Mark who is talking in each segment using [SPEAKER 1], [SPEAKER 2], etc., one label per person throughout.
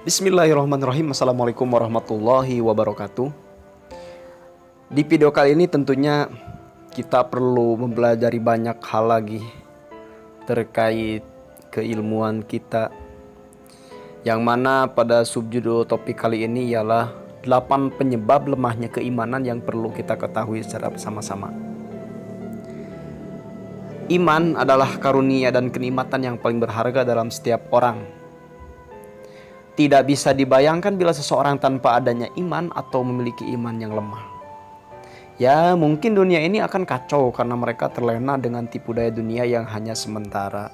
[SPEAKER 1] Bismillahirrahmanirrahim. Assalamualaikum warahmatullahi wabarakatuh. Di video kali ini tentunya kita perlu mempelajari banyak hal lagi terkait keilmuan kita, yang mana pada subjudul topik kali ini ialah 8 penyebab lemahnya keimanan yang perlu kita ketahui secara bersama-sama. Iman adalah karunia dan kenikmatan yang paling berharga dalam setiap orang. Tidak bisa dibayangkan bila seseorang tanpa adanya iman atau memiliki iman yang lemah. Ya, mungkin dunia ini akan kacau karena mereka terlena dengan tipu daya dunia yang hanya sementara.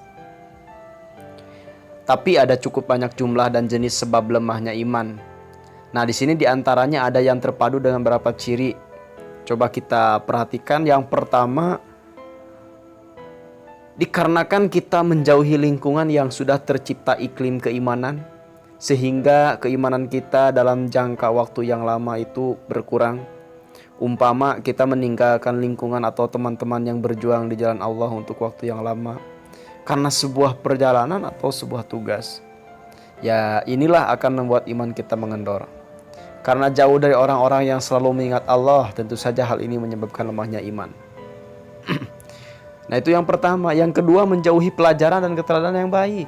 [SPEAKER 1] Tapi ada cukup banyak jumlah dan jenis sebab lemahnya iman. Nah, di sini diantaranya ada yang terpadu dengan beberapa ciri. Coba kita perhatikan. Yang pertama, dikarenakan kita menjauhi lingkungan yang sudah tercipta iklim keimanan, sehingga keimanan kita dalam jangka waktu yang lama itu berkurang. Umpama kita meninggalkan lingkungan atau teman-teman yang berjuang di jalan Allah untuk waktu yang lama karena sebuah perjalanan atau sebuah tugas. Ya, inilah akan membuat iman kita mengendor. Karena jauh dari orang-orang yang selalu mengingat Allah, tentu saja hal ini menyebabkan lemahnya iman. Nah, itu yang pertama. Yang kedua, menjauhi pelajaran dan keteladanan yang baik.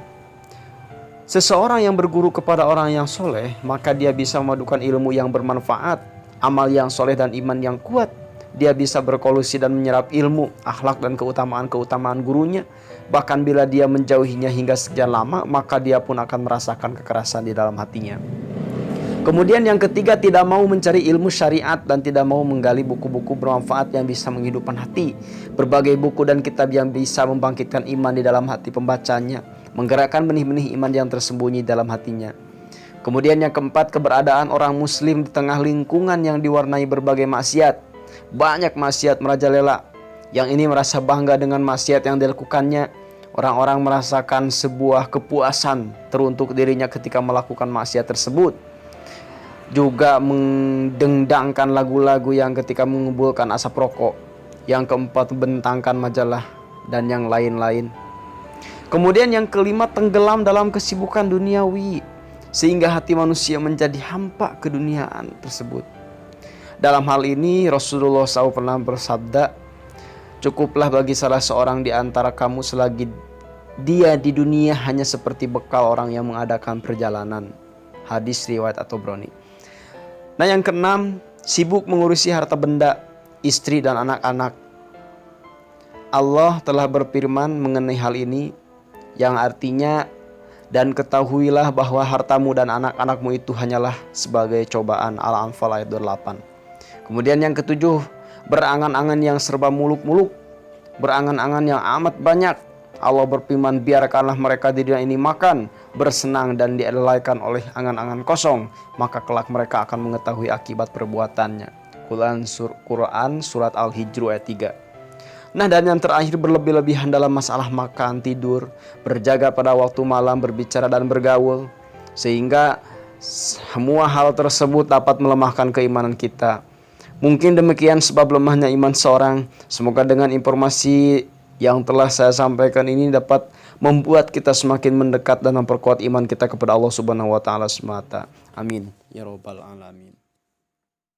[SPEAKER 1] Seseorang yang berguru kepada orang yang soleh, maka dia bisa memadukan ilmu yang bermanfaat, amal yang soleh dan iman yang kuat. Dia bisa berkolusi dan menyerap ilmu, akhlak dan keutamaan gurunya. Bahkan bila dia menjauhinya hingga sekian lama, maka dia pun akan merasakan kekerasan di dalam hatinya. Kemudian yang ketiga, tidak mau mencari ilmu syariat dan tidak mau menggali buku-buku bermanfaat yang bisa menghidupkan hati. Berbagai buku dan kitab yang bisa membangkitkan iman di dalam hati pembacanya, menggerakkan benih-benih iman yang tersembunyi dalam hatinya. Kemudian yang keempat, keberadaan orang muslim di tengah lingkungan yang diwarnai berbagai maksiat. Banyak maksiat merajalela. Yang ini merasa bangga dengan maksiat yang dilakukannya. Orang-orang merasakan sebuah kepuasan teruntuk dirinya ketika melakukan maksiat tersebut. Juga mendendangkan lagu-lagu yang ketika mengumpulkan asap rokok. Yang keempat, bentangkan majalah dan yang lain-lain. Kemudian yang kelima, tenggelam dalam kesibukan duniawi sehingga hati manusia menjadi hampa keduniaan tersebut. Dalam hal ini Rasulullah SAW pernah bersabda, "Cukuplah bagi salah seorang di antara kamu selagi dia di dunia hanya seperti bekal orang yang mengadakan perjalanan." Hadis riwayat At-Tabrani. Nah, yang keenam, sibuk mengurusi harta benda, istri dan anak-anak. Allah telah berfirman mengenai hal ini, yang artinya, dan ketahuilah bahwa hartamu dan anak-anakmu itu hanyalah sebagai cobaan. Al-Anfal ayat 28. Kemudian yang ketujuh, berangan-angan yang serba muluk-muluk, berangan-angan yang amat banyak. Allah berfirman, biarkanlah mereka di dunia ini makan, bersenang dan dielaikan oleh angan-angan kosong, maka kelak mereka akan mengetahui akibat perbuatannya. Quran surat Al-Hijr ayat 3. Nah, dan yang terakhir, berlebih-lebihan dalam masalah makan, tidur, berjaga pada waktu malam, berbicara dan bergaul, sehingga semua hal tersebut dapat melemahkan keimanan kita. Mungkin demikian sebab lemahnya iman seorang. Semoga dengan informasi yang telah saya sampaikan ini dapat membuat kita semakin mendekat dan memperkuat iman kita kepada Allah Subhanahu wa taala semata. Amin ya rabbal alamin.